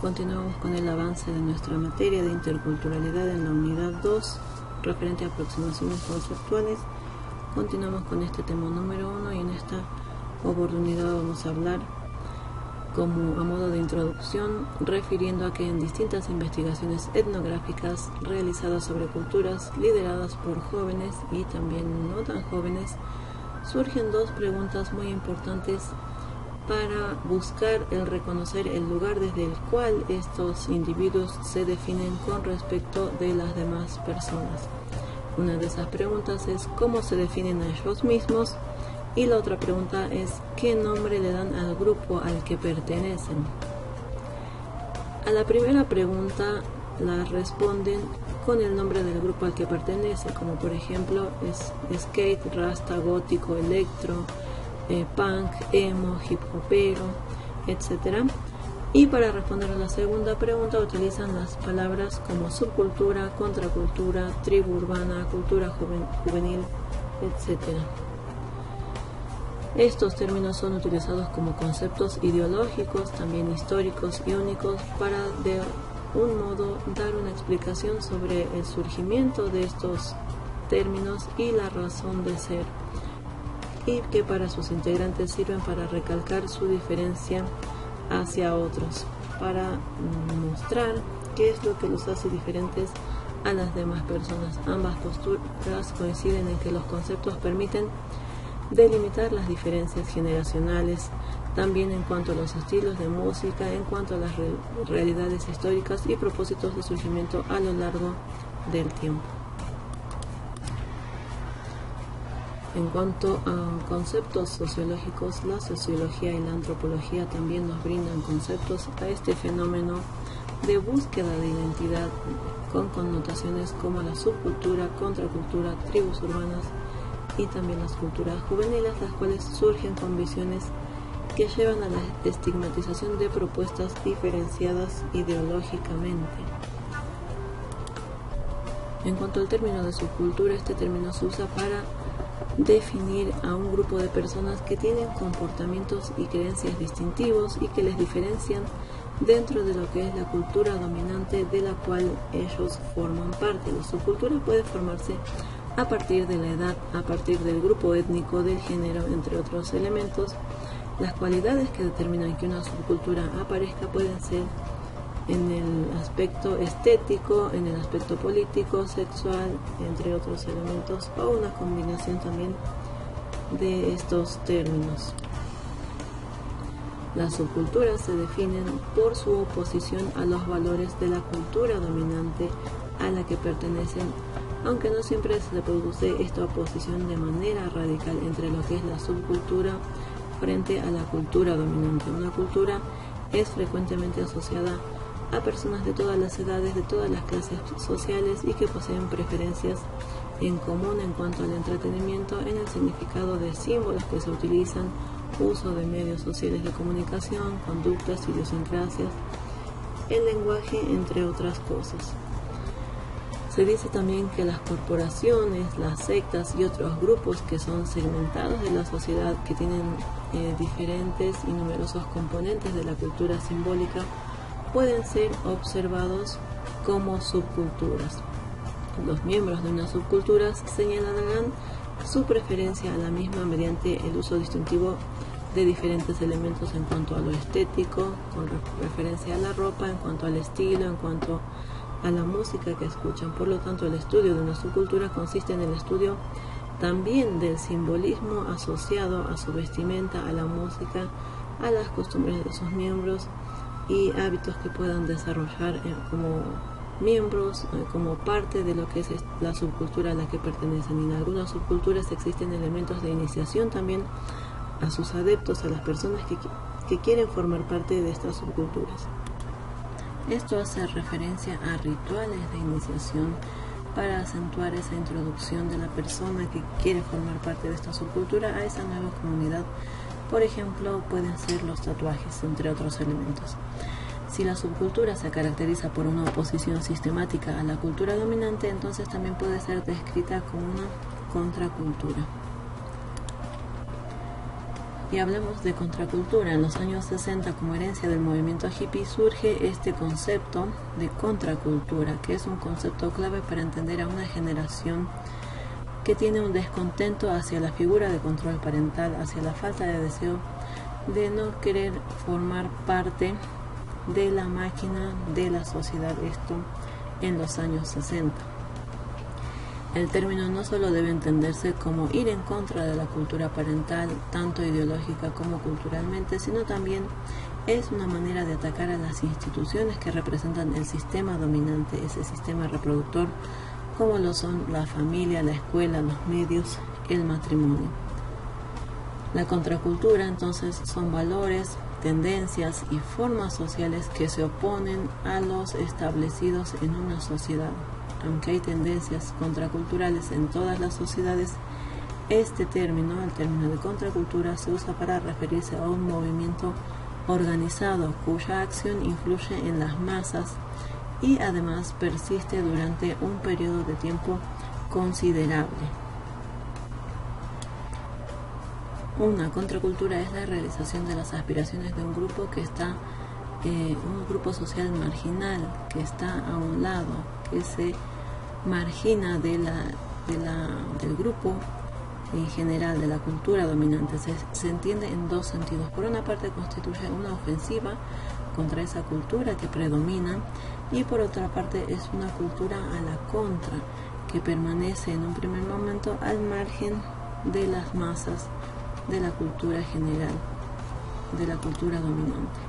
Continuamos con el avance de nuestra materia de interculturalidad en la unidad 2, referente a aproximaciones conceptuales. Continuamos con este tema número 1 y en esta oportunidad vamos a hablar como a modo de introducción, refiriendo a que en distintas investigaciones etnográficas realizadas sobre culturas lideradas por jóvenes y también no tan jóvenes, surgen dos preguntas muy importantes para buscar el reconocer el lugar desde el cual estos individuos se definen con respecto de las demás personas. Una de esas preguntas es cómo se definen a ellos mismos y la otra pregunta es qué nombre le dan al grupo al que pertenecen. A la primera pregunta la responden con el nombre del grupo al que pertenece, como por ejemplo skate, rasta, gótico, electro, punk, emo, hip hopero, etc. Y para responder a la segunda pregunta utilizan las palabras como subcultura, contracultura, tribu urbana, cultura juvenil, etc. Estos términos son utilizados como conceptos ideológicos, también históricos y únicos, para de un modo dar una explicación sobre el surgimiento de estos términos y la razón de ser, y que para sus integrantes sirven para recalcar su diferencia hacia otros, para mostrar qué es lo que los hace diferentes a las demás personas. Ambas posturas coinciden en que los conceptos permiten delimitar las diferencias generacionales, también en cuanto a los estilos de música, en cuanto a las realidades históricas y propósitos de surgimiento a lo largo del tiempo. En cuanto a conceptos sociológicos, la sociología y la antropología también nos brindan conceptos a este fenómeno de búsqueda de identidad con connotaciones como la subcultura, contracultura, tribus urbanas y también las culturas juveniles, las cuales surgen con visiones que llevan a la estigmatización de propuestas diferenciadas ideológicamente. En cuanto al término de subcultura, este término se usa para definir a un grupo de personas que tienen comportamientos y creencias distintivos y que les diferencian dentro de lo que es la cultura dominante de la cual ellos forman parte. La subcultura puede formarse a partir de la edad, a partir del grupo étnico, del género, entre otros elementos. Las cualidades que determinan que una subcultura aparezca pueden ser en el aspecto estético, en el aspecto político, sexual, entre otros elementos, o una combinación también de estos términos. Las subculturas se definen por su oposición a los valores de la cultura dominante a la que pertenecen, aunque no siempre se produce esta oposición de manera radical entre lo que es la subcultura frente a la cultura dominante. Una cultura es frecuentemente asociada a personas de todas las edades, de todas las clases sociales y que poseen preferencias en común en cuanto al entretenimiento, en el significado de símbolos que se utilizan, uso de medios sociales de comunicación, conductas, idiosincrasias, el lenguaje, entre otras cosas. Se dice también que las corporaciones, las sectas y otros grupos que son segmentados de la sociedad, que tienen diferentes y numerosos componentes de la cultura simbólica, pueden ser observados como subculturas. Los miembros de una subcultura señalarán su preferencia a la misma mediante el uso distintivo de diferentes elementos en cuanto a lo estético, con referencia a la ropa, en cuanto al estilo, en cuanto a la música que escuchan. Por lo tanto, el estudio de una subcultura consiste en el estudio también del simbolismo asociado a su vestimenta, a la música, a las costumbres de sus miembros y hábitos que puedan desarrollar como miembros, como parte de lo que es la subcultura a la que pertenecen. Y en algunas subculturas existen elementos de iniciación también a sus adeptos, a las personas que quieren formar parte de estas subculturas. Esto hace referencia a rituales de iniciación para acentuar esa introducción de la persona que quiere formar parte de esta subcultura a esa nueva comunidad. Por ejemplo, pueden ser los tatuajes, entre otros elementos. Si la subcultura se caracteriza por una oposición sistemática a la cultura dominante, entonces también puede ser descrita como una contracultura. Y hablemos de contracultura. En los años 60, como herencia del movimiento hippie, surge este concepto de contracultura, que es un concepto clave para entender a una generación que tiene un descontento hacia la figura de control parental, hacia la falta de deseo de no querer formar parte de la máquina de la sociedad. Esto en los años 60. El término no solo debe entenderse como ir en contra de la cultura parental, tanto ideológica como culturalmente, sino también es una manera de atacar a las instituciones que representan el sistema dominante, ese sistema reproductor, como lo son la familia, la escuela, los medios, el matrimonio. La contracultura, entonces, son valores, tendencias y formas sociales que se oponen a los establecidos en una sociedad. Aunque hay tendencias contraculturales en todas las sociedades, este término, el término de contracultura, se usa para referirse a un movimiento organizado cuya acción influye en las masas y además persiste durante un periodo de tiempo considerable. Una contracultura es la realización de las aspiraciones de un grupo que está, un grupo social marginal, que está a un lado, que se margina del grupo en general, de la cultura dominante. Se entiende en dos sentidos. Por una parte, constituye una ofensiva contra esa cultura que predomina, y por otra parte es una cultura a la contra, que permanece en un primer momento al margen de las masas, de la cultura general, de la cultura dominante.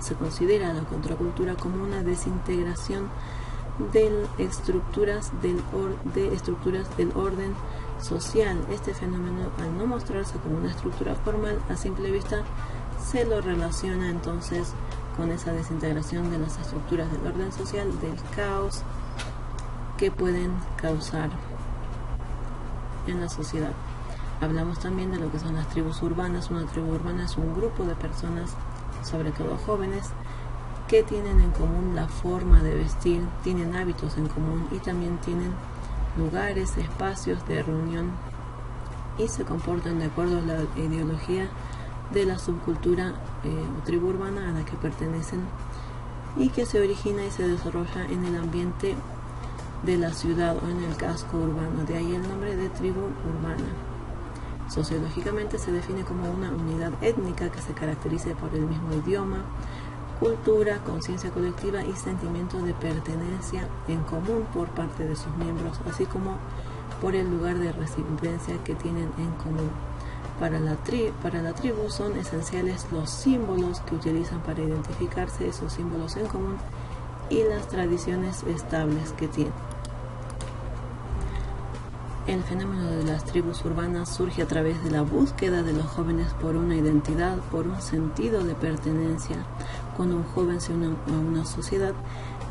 Se considera la contracultura como una desintegración de estructuras del orden social. Este fenómeno, al no mostrarse como una estructura formal a simple vista, se lo relaciona entonces con esa desintegración de las estructuras del orden social, del caos que pueden causar en la sociedad. Hablamos también de lo que son las tribus urbanas. Una tribu urbana es un grupo de personas, sobre todo jóvenes, que tienen en común la forma de vestir, tienen hábitos en común y también tienen lugares, espacios de reunión, y se comportan de acuerdo a la ideología de la subcultura o tribu urbana a la que pertenecen, y que se origina y se desarrolla en el ambiente de la ciudad o en el casco urbano. De ahí el nombre de tribu urbana. Sociológicamente se define como una unidad étnica que se caracteriza por el mismo idioma, cultura, conciencia colectiva y sentimiento de pertenencia en común por parte de sus miembros, así como por el lugar de residencia que tienen en común. Para la tribu son esenciales los símbolos que utilizan para identificarse, esos símbolos en común, y las tradiciones estables que tienen. El fenómeno de las tribus urbanas surge a través de la búsqueda de los jóvenes por una identidad, por un sentido de pertenencia. Cuando un joven se une a una sociedad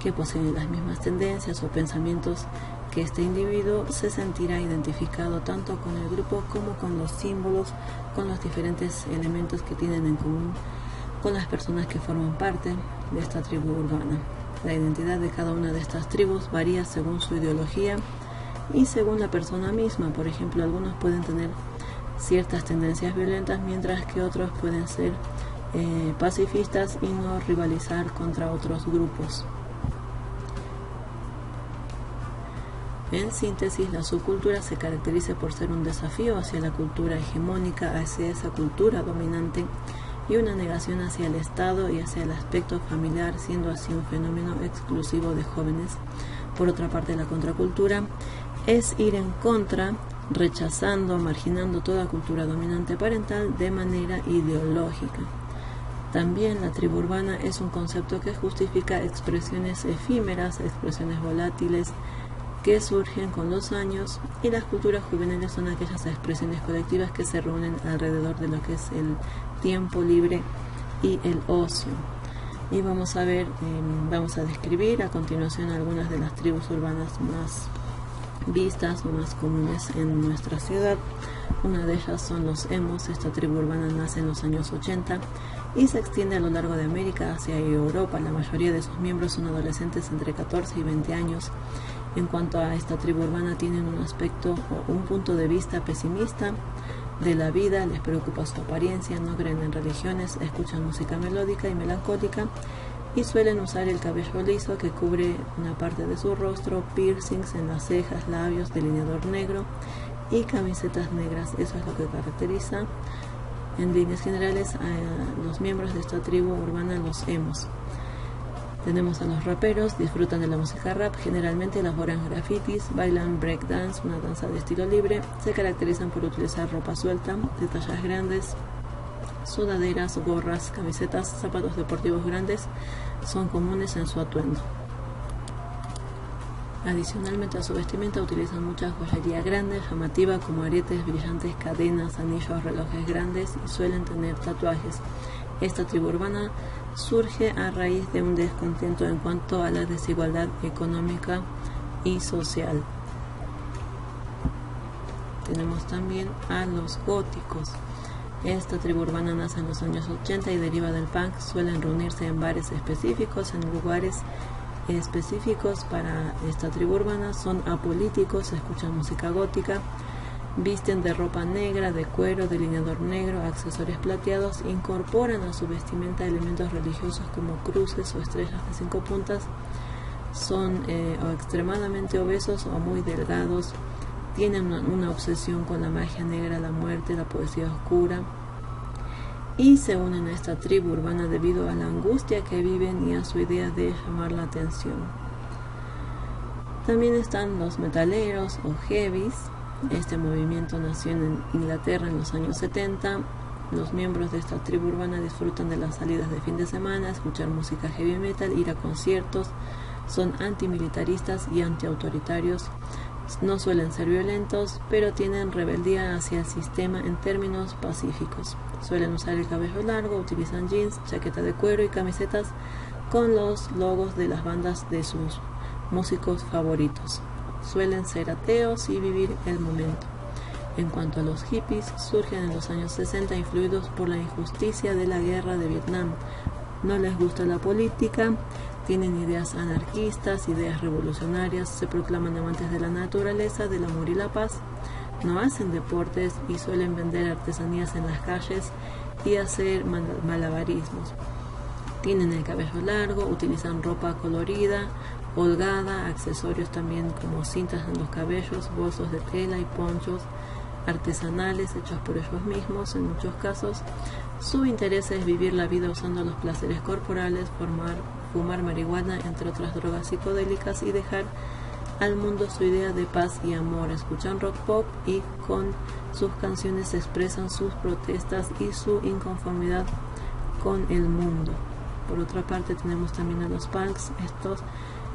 que posee las mismas tendencias o pensamientos que este individuo, se sentirá identificado tanto con el grupo como con los símbolos, con los diferentes elementos que tienen en común con las personas que forman parte de esta tribu urbana. La identidad de cada una de estas tribus varía según su ideología y según la persona misma. Por ejemplo, algunos pueden tener ciertas tendencias violentas, mientras que otros pueden ser pacifistas y no rivalizar contra otros grupos. En síntesis, la subcultura se caracteriza por ser un desafío hacia la cultura hegemónica, hacia esa cultura dominante, y una negación hacia el Estado y hacia el aspecto familiar, siendo así un fenómeno exclusivo de jóvenes. Por otra parte, la contracultura es ir en contra, rechazando, marginando toda cultura dominante parental de manera ideológica. También la tribu urbana es un concepto que justifica expresiones efímeras, expresiones volátiles que surgen con los años, y las culturas juveniles son aquellas expresiones colectivas que se reúnen alrededor de lo que es el tiempo libre y el ocio. Y vamos a describir a continuación algunas de las tribus urbanas más vistas o más comunes en nuestra ciudad. Una de ellas son los emos. Esta tribu urbana nace en los años 80 y se extiende a lo largo de América, Asia y Europa. La mayoría de sus miembros son adolescentes entre 14 y 20 años. En cuanto a esta tribu urbana, tienen un aspecto o un punto de vista pesimista de la vida, les preocupa su apariencia, no creen en religiones, escuchan música melódica y melancólica y suelen usar el cabello liso que cubre una parte de su rostro, piercings en las cejas, labios, delineador negro y camisetas negras. Eso es lo que caracteriza en líneas generales a los miembros de esta tribu urbana, los emos. Tenemos a los raperos, disfrutan de la música rap, generalmente elaboran grafitis, bailan breakdance, una danza de estilo libre, se caracterizan por utilizar ropa suelta, de tallas grandes, sudaderas, gorras, camisetas, zapatos deportivos grandes, son comunes en su atuendo. Adicionalmente a su vestimenta utilizan mucha joyería grande, llamativa, como aretes, brillantes, cadenas, anillos, relojes grandes y suelen tener tatuajes. Esta tribu urbana surge a raíz de un descontento en cuanto a la desigualdad económica y social. Tenemos también a los góticos. Esta tribu urbana nace en los años 80 y deriva del punk. Suelen reunirse en bares específicos, en lugares específicos para esta tribu urbana. Son apolíticos, escuchan música gótica, visten de ropa negra, de cuero, delineador negro, accesorios plateados, incorporan a su vestimenta elementos religiosos como cruces o estrellas de 5 puntas, son o extremadamente obesos o muy delgados, tienen una obsesión con la magia negra, la muerte, la poesía oscura, y se unen a esta tribu urbana debido a la angustia que viven y a su idea de llamar la atención. También están los metaleros o heavies. Este movimiento nació en Inglaterra en los años 70. Los miembros de esta tribu urbana disfrutan de las salidas de fin de semana, escuchar música heavy metal, ir a conciertos, son antimilitaristas y antiautoritarios. No suelen ser violentos, pero tienen rebeldía hacia el sistema en términos pacíficos. Suelen usar el cabello largo, utilizan jeans, chaqueta de cuero y camisetas con los logos de las bandas de sus músicos favoritos. Suelen ser ateos y vivir el momento. En cuanto a los hippies, surgen en los años 60 influidos por la injusticia de la guerra de Vietnam. No les gusta la política, tienen ideas anarquistas, ideas revolucionarias, se proclaman amantes de la naturaleza, del amor y la paz, no hacen deportes y suelen vender artesanías en las calles y hacer malabarismos. Tienen el cabello largo, utilizan ropa colorida, holgada, accesorios también como cintas en los cabellos, bolsos de tela y ponchos artesanales hechos por ellos mismos en muchos casos. Su interés es vivir la vida usando los placeres corporales, fumar marihuana, entre otras drogas psicodélicas, y dejar al mundo su idea de paz y amor. Escuchan rock pop y con sus canciones expresan sus protestas y su inconformidad con el mundo. Por otra parte tenemos también a los punks.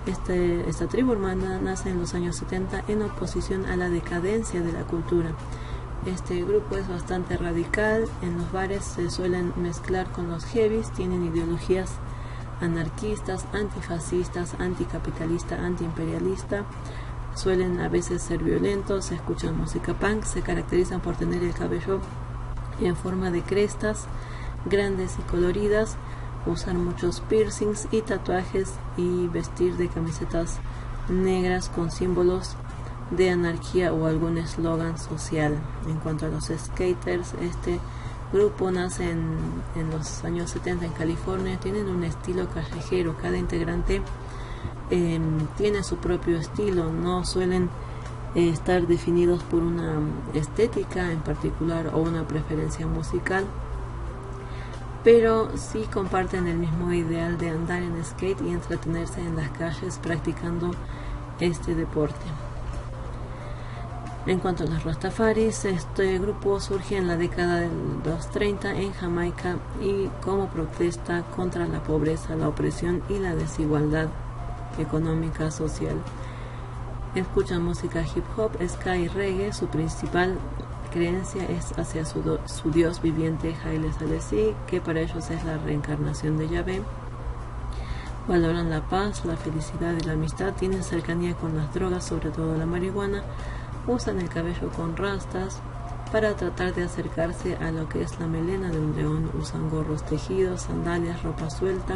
Esta tribu urbana nace en los años 70 en oposición a la decadencia de la cultura. Este grupo es bastante radical. En los bares se suelen mezclar con los heavies, tienen ideologías anarquistas, antifascistas, anticapitalista, antiimperialista. Suelen a veces ser violentos, escuchan música punk, se caracterizan por tener el cabello en forma de crestas grandes y coloridas, usan muchos piercings y tatuajes y vestir de camisetas negras con símbolos de anarquía o algún eslogan social. En cuanto a los skaters, este grupo nace en los años 70 en California. Tienen un estilo callejero, cada integrante tiene su propio estilo, no suelen estar definidos por una estética en particular o una preferencia musical, pero sí comparten el mismo ideal de andar en skate y entretenerse en las calles practicando este deporte. En cuanto a los Rastafaris, este grupo surge en la década de los 30 en Jamaica y como protesta contra la pobreza, la opresión y la desigualdad económica social. Escuchan música hip hop, ska y reggae. Su principal creencia es hacia su dios viviente Haile Selassie, que para ellos es la reencarnación de Yahvé. Valoran la paz, la felicidad y la amistad. Tienen cercanía con las drogas, sobre todo la marihuana. Usan el cabello con rastas para tratar de acercarse a lo que es la melena de un león. Usan gorros tejidos, sandalias, ropa suelta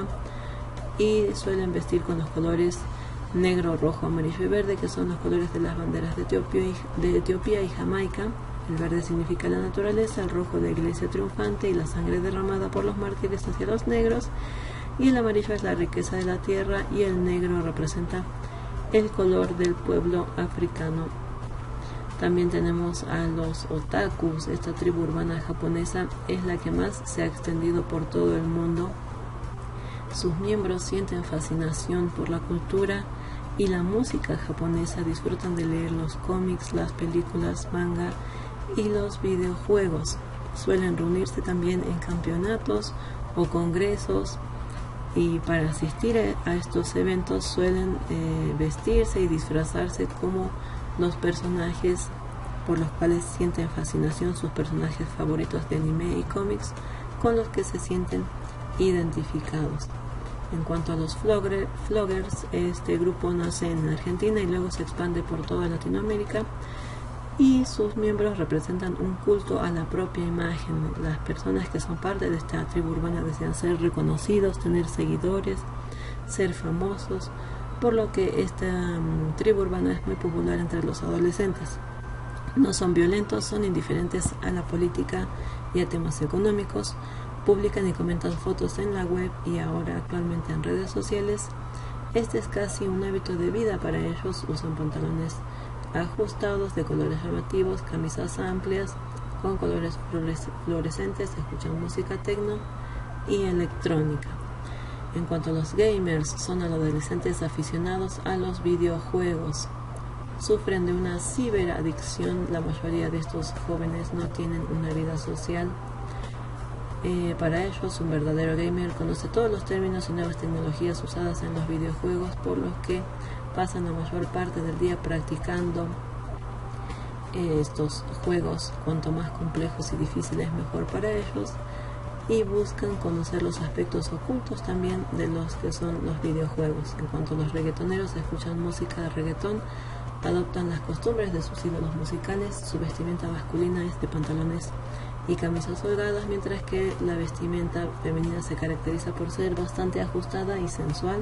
y suelen vestir con los colores negro, rojo, amarillo y verde, que son los colores de las banderas de Etiopía y Jamaica. El verde significa la naturaleza, el rojo la iglesia triunfante y la sangre derramada por los mártires hacia los negros, y el amarillo es la riqueza de la tierra y el negro representa el color del pueblo africano. También tenemos a los otakus. Esta tribu urbana japonesa es la que más se ha extendido por todo el mundo. Sus miembros sienten fascinación por la cultura y la música japonesa, disfrutan de leer los cómics, las películas, manga y los videojuegos. Suelen reunirse también en campeonatos o congresos, y para asistir a estos eventos suelen vestirse y disfrazarse como los personajes por los cuales sienten fascinación, sus personajes favoritos de anime y cómics con los que se sienten identificados. En cuanto a los floggers, este grupo nace en Argentina y luego se expande por toda Latinoamérica, y sus miembros representan un culto a la propia imagen. Las personas que son parte de esta tribu urbana desean ser reconocidos, tener seguidores, ser famosos, por lo que esta tribu urbana es muy popular entre los adolescentes. No son violentos, son indiferentes a la política y a temas económicos, publican y comentan fotos en la web y ahora actualmente en redes sociales. Este es casi un hábito de vida para ellos. Usan pantalones ajustados de colores llamativos, camisas amplias con colores fluorescentes, escuchan música techno y electrónica. En cuanto a los gamers, son adolescentes aficionados a los videojuegos. Sufren de una ciberadicción. La mayoría de estos jóvenes no tienen una vida social. Para ellos, un verdadero gamer conoce todos los términos y nuevas tecnologías usadas en los videojuegos, por los que pasan la mayor parte del día practicando estos juegos. Cuanto más complejos y difíciles, mejor para ellos, y buscan conocer los aspectos ocultos también de los que son los videojuegos. En cuanto a los reggaetoneros, escuchan música de reggaetón, adoptan las costumbres de sus ídolos musicales. Su vestimenta masculina es de pantalones y camisas holgadas, mientras que la vestimenta femenina se caracteriza por ser bastante ajustada y sensual.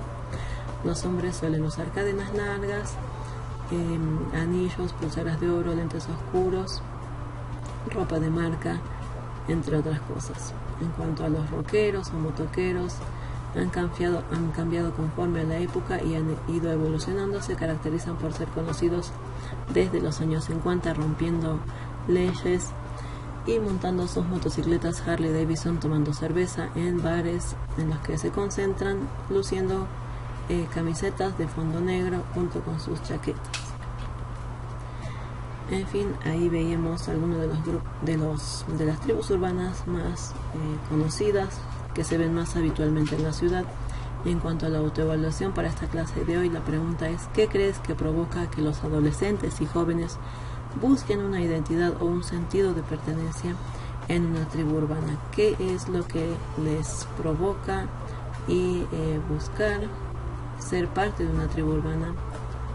Los hombres suelen usar cadenas largas, anillos, pulseras de oro, lentes oscuros, ropa de marca, entre otras cosas. En cuanto a los rockeros o motoqueros, han cambiado conforme a la época y han ido evolucionando. Se caracterizan por ser conocidos desde los años 50, rompiendo leyes y montando sus motocicletas Harley Davidson, tomando cerveza en bares en los que se concentran, luciendo camisetas de fondo negro junto con sus chaquetas. En fin, ahí veíamos algunos de las tribus urbanas más conocidas, que se ven más habitualmente en la ciudad. En cuanto a la autoevaluación para esta clase de hoy, la pregunta es: ¿qué crees que provoca que los adolescentes y jóvenes busquen una identidad o un sentido de pertenencia en una tribu urbana? ¿Qué es lo que les provoca buscar ser parte de una tribu urbana?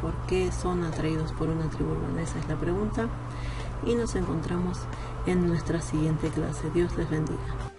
¿Por qué son atraídos por una tribu urbana? Esa es la pregunta, y nos encontramos en nuestra siguiente clase. Dios les bendiga.